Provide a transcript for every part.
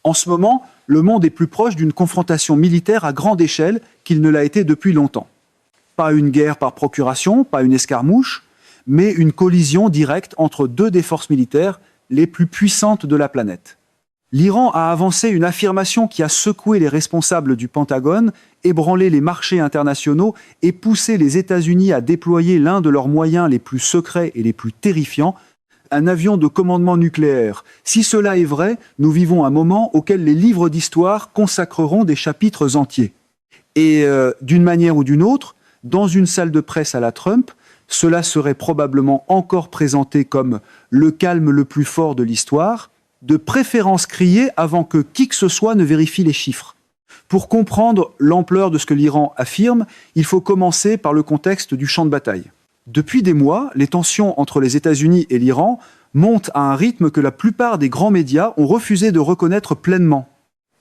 En ce moment, le monde est plus proche d'une confrontation militaire à grande échelle qu'il ne l'a été depuis longtemps. Pas une guerre par procuration, pas une escarmouche, mais une collision directe entre deux des forces militaires les plus puissantes de la planète. L'Iran a avancé une affirmation qui a secoué les responsables du Pentagone, ébranlé les marchés internationaux et poussé les États-Unis à déployer l'un de leurs moyens les plus secrets et les plus terrifiants, un avion de commandement nucléaire. Si cela est vrai, nous vivons un moment auquel les livres d'histoire consacreront des chapitres entiers. Et d'une manière ou d'une autre, dans une salle de presse à la Trump, cela serait probablement encore présenté comme le calme le plus fort de l'histoire, de préférence criée avant que qui que ce soit ne vérifie les chiffres. Pour comprendre l'ampleur de ce que l'Iran affirme, il faut commencer par le contexte du champ de bataille. Depuis des mois, les tensions entre les États-Unis et l'Iran montent à un rythme que la plupart des grands médias ont refusé de reconnaître pleinement.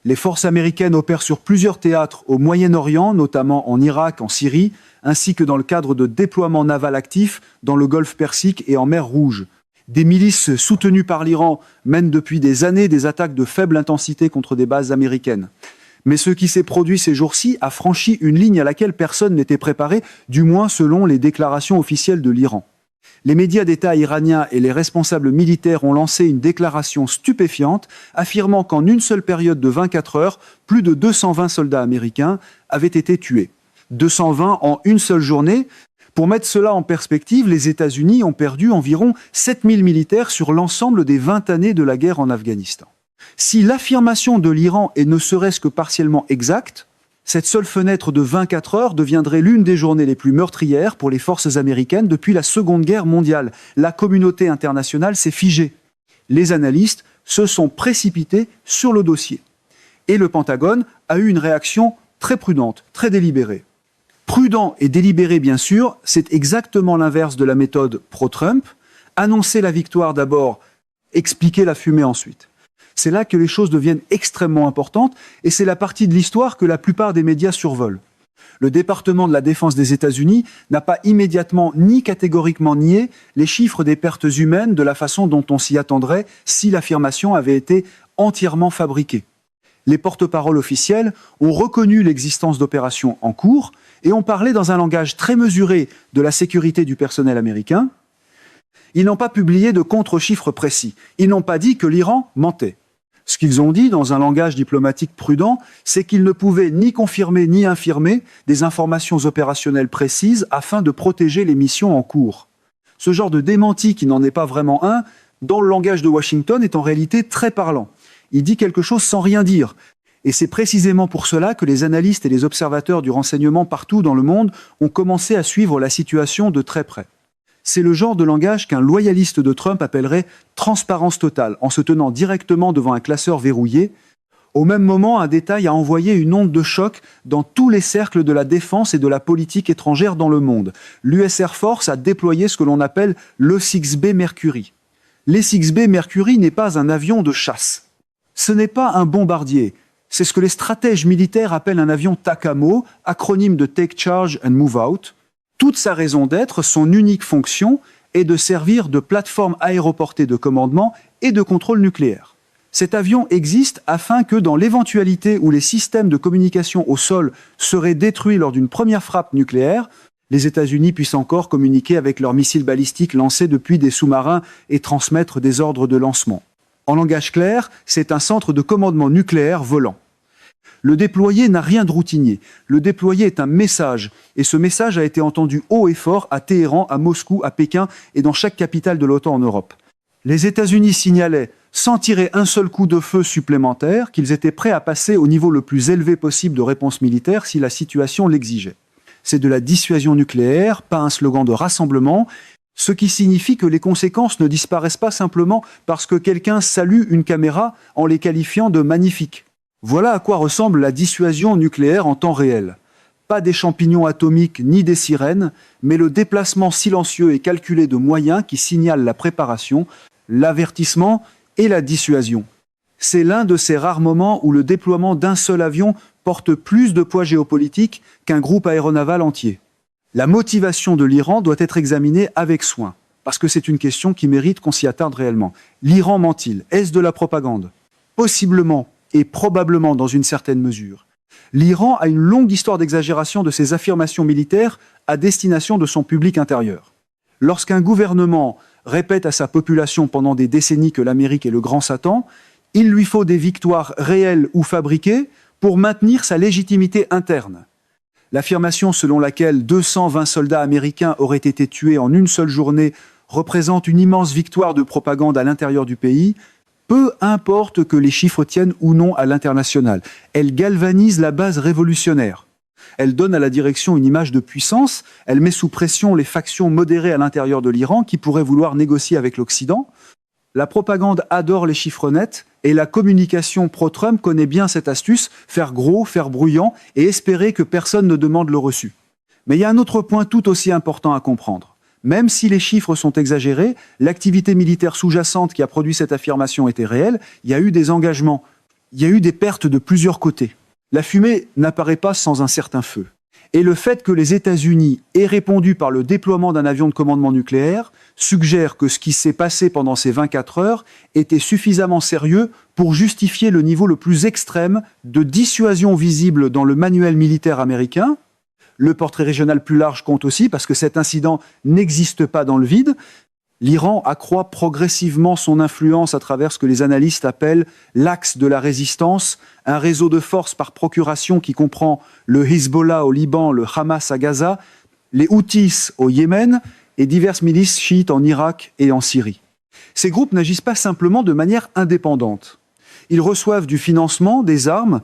Les forces américaines opèrent sur plusieurs théâtres au Moyen-Orient, notamment en Irak, en Syrie, ainsi que dans le cadre de déploiements navals actifs dans le Golfe Persique et en mer Rouge. Des milices soutenues par l'Iran mènent depuis des années des attaques de faible intensité contre des bases américaines. Mais ce qui s'est produit ces jours-ci a franchi une ligne à laquelle personne n'était préparé, du moins selon les déclarations officielles de l'Iran. Les médias d'État iraniens et les responsables militaires ont lancé une déclaration stupéfiante affirmant qu'en une seule période de 24 heures, plus de 220 soldats américains avaient été tués. 220 en une seule journée. Pour mettre cela en perspective, les États-Unis ont perdu environ 7000 militaires sur l'ensemble des 20 années de la guerre en Afghanistan. Si l'affirmation de l'Iran est ne serait-ce que partiellement exacte, cette seule fenêtre de 24 heures deviendrait l'une des journées les plus meurtrières pour les forces américaines depuis la Seconde Guerre mondiale. La communauté internationale s'est figée. Les analystes se sont précipités sur le dossier. Et le Pentagone a eu une réaction très prudente, très délibérée. Prudent et délibéré, bien sûr, c'est exactement l'inverse de la méthode pro-Trump. Annoncer la victoire d'abord, expliquer la fumée ensuite. C'est là que les choses deviennent extrêmement importantes et c'est la partie de l'histoire que la plupart des médias survolent. Le département de la défense des États-Unis n'a pas immédiatement ni catégoriquement nié les chiffres des pertes humaines de la façon dont on s'y attendrait si l'affirmation avait été entièrement fabriquée. Les porte-paroles officiels ont reconnu l'existence d'opérations en cours et ont parlé dans un langage très mesuré de la sécurité du personnel américain. Ils n'ont pas publié de contre-chiffres précis. Ils n'ont pas dit que l'Iran mentait. Ce qu'ils ont dit, dans un langage diplomatique prudent, c'est qu'ils ne pouvaient ni confirmer ni infirmer des informations opérationnelles précises afin de protéger les missions en cours. Ce genre de démenti, qui n'en est pas vraiment un, dans le langage de Washington, est en réalité très parlant. Il dit quelque chose sans rien dire. Et c'est précisément pour cela que les analystes et les observateurs du renseignement partout dans le monde ont commencé à suivre la situation de très près. C'est le genre de langage qu'un loyaliste de Trump appellerait « transparence totale », en se tenant directement devant un classeur verrouillé. Au même moment, un détail a envoyé une onde de choc dans tous les cercles de la défense et de la politique étrangère dans le monde. L'US Air Force a déployé ce que l'on appelle l'E-6B Mercury. L'E-6B Mercury n'est pas un avion de chasse. Ce n'est pas un bombardier. C'est ce que les stratèges militaires appellent un avion TACAMO, acronyme de Take Charge and Move Out. Toute sa raison d'être, son unique fonction, est de servir de plateforme aéroportée de commandement et de contrôle nucléaire. Cet avion existe afin que, dans l'éventualité où les systèmes de communication au sol seraient détruits lors d'une première frappe nucléaire, les États-Unis puissent encore communiquer avec leurs missiles balistiques lancés depuis des sous-marins et transmettre des ordres de lancement. En langage clair, c'est un centre de commandement nucléaire volant. Le déployé n'a rien de routinier. Le déployé est un message, et ce message a été entendu haut et fort à Téhéran, à Moscou, à Pékin et dans chaque capitale de l'OTAN en Europe. Les États-Unis signalaient, sans tirer un seul coup de feu supplémentaire, qu'ils étaient prêts à passer au niveau le plus élevé possible de réponse militaire si la situation l'exigeait. C'est de la dissuasion nucléaire, pas un slogan de rassemblement, ce qui signifie que les conséquences ne disparaissent pas simplement parce que quelqu'un salue une caméra en les qualifiant de magnifiques. Voilà à quoi ressemble la dissuasion nucléaire en temps réel. Pas des champignons atomiques ni des sirènes, mais le déplacement silencieux et calculé de moyens qui signalent la préparation, l'avertissement et la dissuasion. C'est l'un de ces rares moments où le déploiement d'un seul avion porte plus de poids géopolitique qu'un groupe aéronaval entier. La motivation de l'Iran doit être examinée avec soin, parce que c'est une question qui mérite qu'on s'y attarde réellement. L'Iran ment-il? Est-ce de la propagande? Possiblement, et probablement dans une certaine mesure. L'Iran a une longue histoire d'exagération de ses affirmations militaires à destination de son public intérieur. Lorsqu'un gouvernement répète à sa population pendant des décennies que l'Amérique est le grand Satan, il lui faut des victoires réelles ou fabriquées pour maintenir sa légitimité interne. L'affirmation selon laquelle 220 soldats américains auraient été tués en une seule journée représente une immense victoire de propagande à l'intérieur du pays. Peu importe que les chiffres tiennent ou non à l'international, elle galvanise la base révolutionnaire. Elle donne à la direction une image de puissance, elle met sous pression les factions modérées à l'intérieur de l'Iran qui pourraient vouloir négocier avec l'Occident. La propagande adore les chiffres nets et la communication pro-Trump connaît bien cette astuce, faire gros, faire bruyant et espérer que personne ne demande le reçu. Mais il y a un autre point tout aussi important à comprendre. Même si les chiffres sont exagérés, l'activité militaire sous-jacente qui a produit cette affirmation était réelle, il y a eu des engagements, il y a eu des pertes de plusieurs côtés. La fumée n'apparaît pas sans un certain feu. Et le fait que les États-Unis aient répondu par le déploiement d'un avion de commandement nucléaire suggère que ce qui s'est passé pendant ces 24 heures était suffisamment sérieux pour justifier le niveau le plus extrême de dissuasion visible dans le manuel militaire américain. Le portrait régional plus large compte aussi parce que cet incident n'existe pas dans le vide. L'Iran accroît progressivement son influence à travers ce que les analystes appellent l'axe de la résistance, un réseau de forces par procuration qui comprend le Hezbollah au Liban, le Hamas à Gaza, les Houthis au Yémen et diverses milices chiites en Irak et en Syrie. Ces groupes n'agissent pas simplement de manière indépendante. Ils reçoivent du financement, des armes,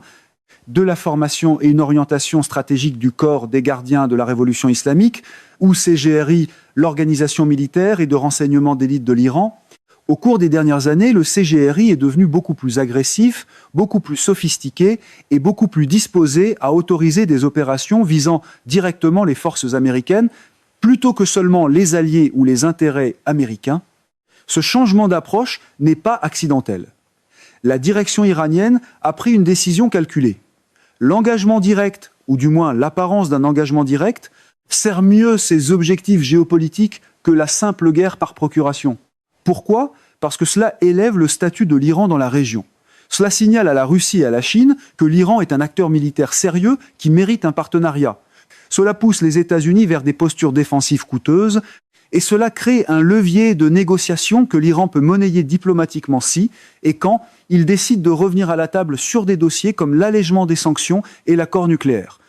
de la formation et une orientation stratégique du corps des gardiens de la révolution islamique, ou CGRI, l'organisation militaire et de renseignement d'élite de l'Iran. Au cours des dernières années, le CGRI est devenu beaucoup plus agressif, beaucoup plus sophistiqué et beaucoup plus disposé à autoriser des opérations visant directement les forces américaines, plutôt que seulement les alliés ou les intérêts américains. Ce changement d'approche n'est pas accidentel. La direction iranienne a pris une décision calculée. L'engagement direct, ou du moins l'apparence d'un engagement direct, sert mieux ses objectifs géopolitiques que la simple guerre par procuration. Pourquoi ? Parce que cela élève le statut de l'Iran dans la région. Cela signale à la Russie et à la Chine que l'Iran est un acteur militaire sérieux qui mérite un partenariat. Cela pousse les États-Unis vers des postures défensives coûteuses et cela crée un levier de négociation que l'Iran peut monnayer diplomatiquement si et quand il décide de revenir à la table sur des dossiers comme l'allègement des sanctions et l'accord nucléaire.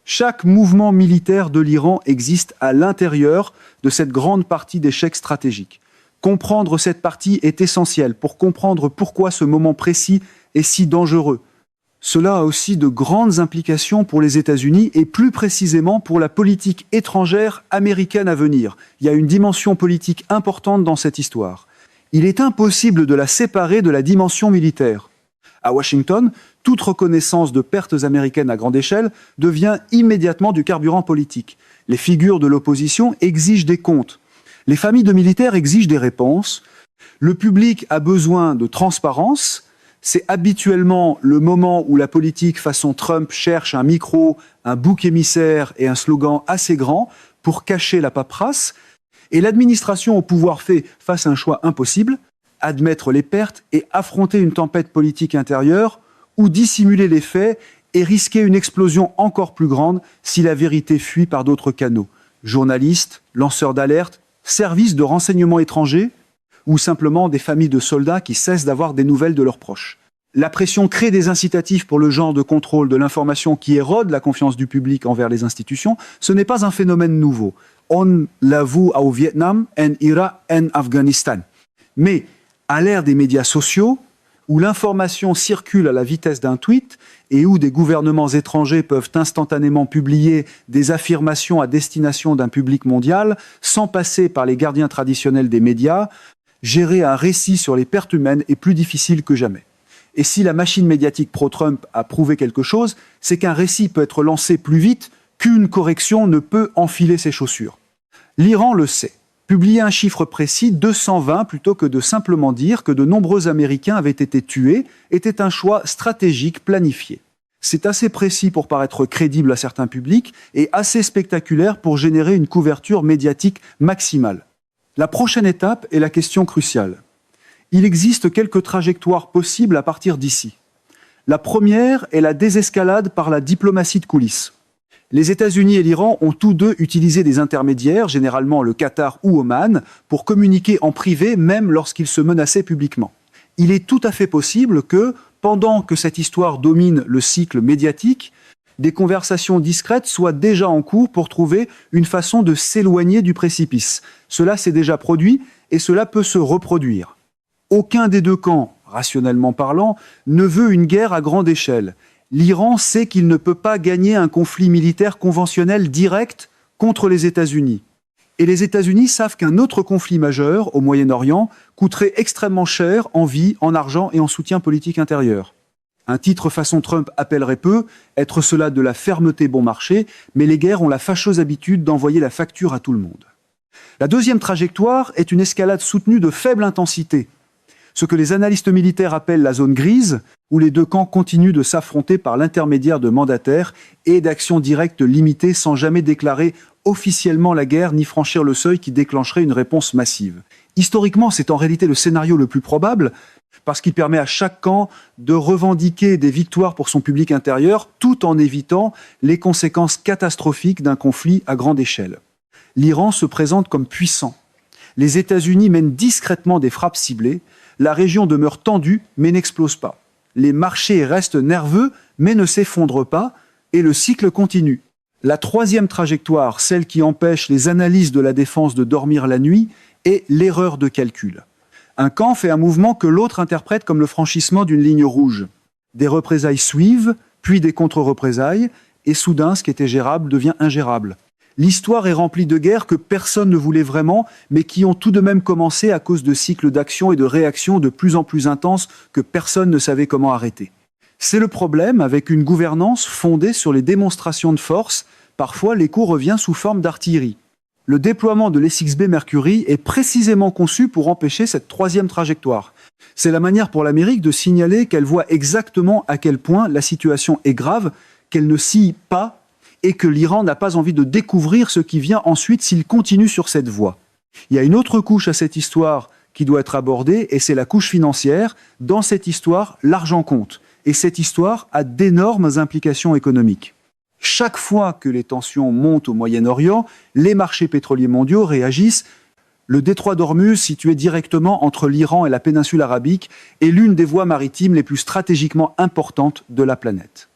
Chaque mouvement militaire de l'Iran existe à l'intérieur de cette grande partie d'échecs stratégiques. Comprendre cette partie est essentiel pour comprendre pourquoi ce moment précis est si dangereux. Cela a aussi de grandes implications pour les États-Unis et plus précisément pour la politique étrangère américaine à venir. Il y a une dimension politique importante dans cette histoire. Il est impossible de la séparer de la dimension militaire. À Washington, toute reconnaissance de pertes américaines à grande échelle devient immédiatement du carburant politique. Les figures de l'opposition exigent des comptes. Les familles de militaires exigent des réponses. Le public a besoin de transparence. C'est habituellement le moment où la politique façon Trump cherche un micro, un bouc émissaire et un slogan assez grand pour cacher la paperasse. Et l'administration au pouvoir fait face à un choix impossible, admettre les pertes et affronter une tempête politique intérieure ou dissimuler les faits et risquer une explosion encore plus grande si la vérité fuit par d'autres canaux. Journalistes, lanceurs d'alerte, services de renseignement étrangers ou simplement des familles de soldats qui cessent d'avoir des nouvelles de leurs proches. La pression crée des incitatifs pour le genre de contrôle de l'information qui érode la confiance du public envers les institutions. Ce n'est pas un phénomène nouveau. On l'a vu au Vietnam, en Irak, en Afghanistan. Mais à l'ère des médias sociaux, où l'information circule à la vitesse d'un tweet et où des gouvernements étrangers peuvent instantanément publier des affirmations à destination d'un public mondial, sans passer par les gardiens traditionnels des médias, gérer un récit sur les pertes humaines est plus difficile que jamais. Et si la machine médiatique pro-Trump a prouvé quelque chose, c'est qu'un récit peut être lancé plus vite qu'une correction ne peut enfiler ses chaussures. L'Iran le sait. Publier un chiffre précis, 220, plutôt que de simplement dire que de nombreux Américains avaient été tués, était un choix stratégique planifié. C'est assez précis pour paraître crédible à certains publics et assez spectaculaire pour générer une couverture médiatique maximale. La prochaine étape est la question cruciale. Il existe quelques trajectoires possibles à partir d'ici. La première est la désescalade par la diplomatie de coulisses. Les États-Unis et l'Iran ont tous deux utilisé des intermédiaires, généralement le Qatar ou Oman, pour communiquer en privé, même lorsqu'ils se menaçaient publiquement. Il est tout à fait possible que, pendant que cette histoire domine le cycle médiatique, des conversations discrètes soient déjà en cours pour trouver une façon de s'éloigner du précipice. Cela s'est déjà produit et cela peut se reproduire. Aucun des deux camps, rationnellement parlant, ne veut une guerre à grande échelle. L'Iran sait qu'il ne peut pas gagner un conflit militaire conventionnel direct contre les États-Unis. Et les États-Unis savent qu'un autre conflit majeur, au Moyen-Orient, coûterait extrêmement cher en vie, en argent et en soutien politique intérieur. Un titre façon Trump appellerait peu être cela de la fermeté bon marché, mais les guerres ont la fâcheuse habitude d'envoyer la facture à tout le monde. La deuxième trajectoire est une escalade soutenue de faible intensité, ce que les analystes militaires appellent la zone grise, où les deux camps continuent de s'affronter par l'intermédiaire de mandataires et d'actions directes limitées sans jamais déclarer officiellement la guerre ni franchir le seuil qui déclencherait une réponse massive. Historiquement, c'est en réalité le scénario le plus probable, parce qu'il permet à chaque camp de revendiquer des victoires pour son public intérieur, tout en évitant les conséquences catastrophiques d'un conflit à grande échelle. L'Iran se présente comme puissant. Les États-Unis mènent discrètement des frappes ciblées. La région demeure tendue, mais n'explose pas. Les marchés restent nerveux, mais ne s'effondrent pas, et le cycle continue. La troisième trajectoire, celle qui empêche les analystes de la défense de dormir la nuit, est l'erreur de calcul. Un camp fait un mouvement que l'autre interprète comme le franchissement d'une ligne rouge. Des représailles suivent, puis des contre-représailles, et soudain, ce qui était gérable devient ingérable. L'histoire est remplie de guerres que personne ne voulait vraiment, mais qui ont tout de même commencé à cause de cycles d'action et de réaction de plus en plus intenses que personne ne savait comment arrêter. C'est le problème avec une gouvernance fondée sur les démonstrations de force. Parfois, l'écho revient sous forme d'artillerie. Le déploiement de l'SXB Mercury est précisément conçu pour empêcher cette troisième trajectoire. C'est la manière pour l'Amérique de signaler qu'elle voit exactement à quel point la situation est grave, qu'elle ne scie pas et que l'Iran n'a pas envie de découvrir ce qui vient ensuite s'il continue sur cette voie. Il y a une autre couche à cette histoire qui doit être abordée, et c'est la couche financière. Dans cette histoire, l'argent compte. Et cette histoire a d'énormes implications économiques. Chaque fois que les tensions montent au Moyen-Orient, les marchés pétroliers mondiaux réagissent. Le détroit d'Ormuz, situé directement entre l'Iran et la péninsule arabique, est l'une des voies maritimes les plus stratégiquement importantes de la planète.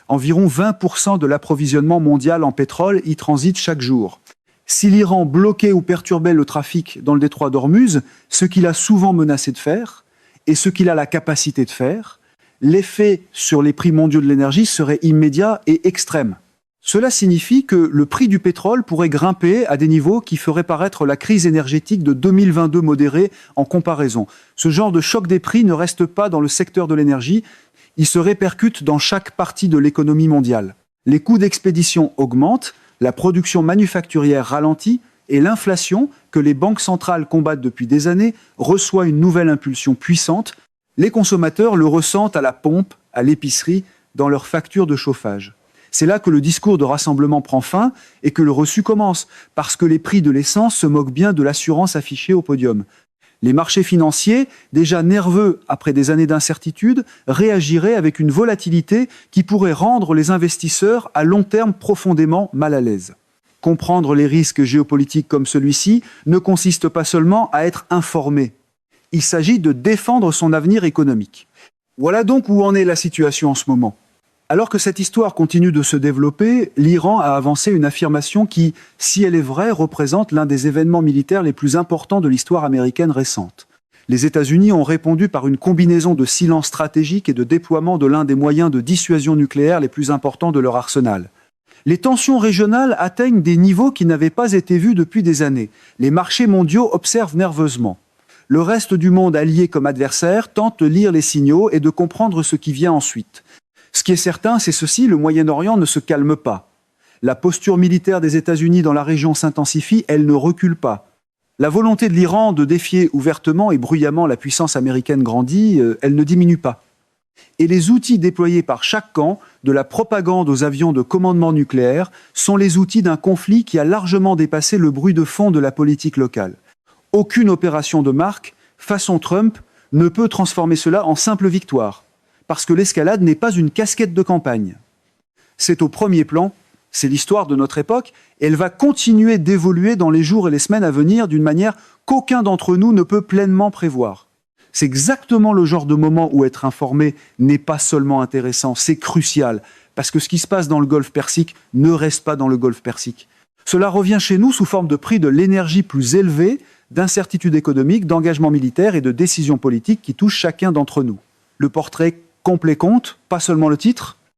Environ 20% de l'approvisionnement mondial en pétrole y transite chaque jour. Si l'Iran bloquait ou perturbait le trafic dans le détroit d'Ormuz, ce qu'il a souvent menacé de faire, et ce qu'il a la capacité de faire, l'effet sur les prix mondiaux de l'énergie serait immédiat et extrême. Cela signifie que le prix du pétrole pourrait grimper à des niveaux qui feraient paraître la crise énergétique de 2022 modérée en comparaison. Ce genre de choc des prix ne reste pas dans le secteur de l'énergie, il se répercute dans chaque partie de l'économie mondiale. Les coûts d'expédition augmentent, la production manufacturière ralentit et l'inflation, que les banques centrales combattent depuis des années, reçoit une nouvelle impulsion puissante. Les consommateurs le ressentent à la pompe, à l'épicerie, dans leurs factures de chauffage. C'est là que le discours de rassemblement prend fin et que le reçu commence, parce que les prix de l'essence se moquent bien de l'assurance affichée au podium. Les marchés financiers, déjà nerveux après des années d'incertitude, réagiraient avec une volatilité qui pourrait rendre les investisseurs à long terme profondément mal à l'aise. Comprendre les risques géopolitiques comme celui-ci ne consiste pas seulement à être informé. Il s'agit de défendre son avenir économique. Voilà donc où en est la situation en ce moment. Alors que cette histoire continue de se développer, l'Iran a avancé une affirmation qui, si elle est vraie, représente l'un des événements militaires les plus importants de l'histoire américaine récente. Les États-Unis ont répondu par une combinaison de silence stratégique et de déploiement de l'un des moyens de dissuasion nucléaire les plus importants de leur arsenal. Les tensions régionales atteignent des niveaux qui n'avaient pas été vus depuis des années. Les marchés mondiaux observent nerveusement. Le reste du monde, allié comme adversaire, tente de lire les signaux et de comprendre ce qui vient ensuite. Ce qui est certain, c'est ceci, le Moyen-Orient ne se calme pas. La posture militaire des États-Unis dans la région s'intensifie, elle ne recule pas. La volonté de l'Iran de défier ouvertement et bruyamment la puissance américaine grandit, elle ne diminue pas. Et les outils déployés par chaque camp, de la propagande aux avions de commandement nucléaire, sont les outils d'un conflit qui a largement dépassé le bruit de fond de la politique locale. Aucune opération de marque, façon Trump, ne peut transformer cela en simple victoire. parce que l'escalade n'est pas une casquette de campagne. C'est au premier plan, c'est l'histoire de notre époque, et elle va continuer d'évoluer dans les jours et les semaines à venir d'une manière qu'aucun d'entre nous ne peut pleinement prévoir. C'est exactement le genre de moment où être informé n'est pas seulement intéressant, c'est crucial, parce que ce qui se passe dans le Golfe Persique ne reste pas dans le Golfe Persique. Cela revient chez nous sous forme de prix de l'énergie plus élevé, d'incertitudes économiques, d'engagement militaire et de décisions politiques qui touchent chacun d'entre nous. Le portrait complet compte, pas seulement le titre.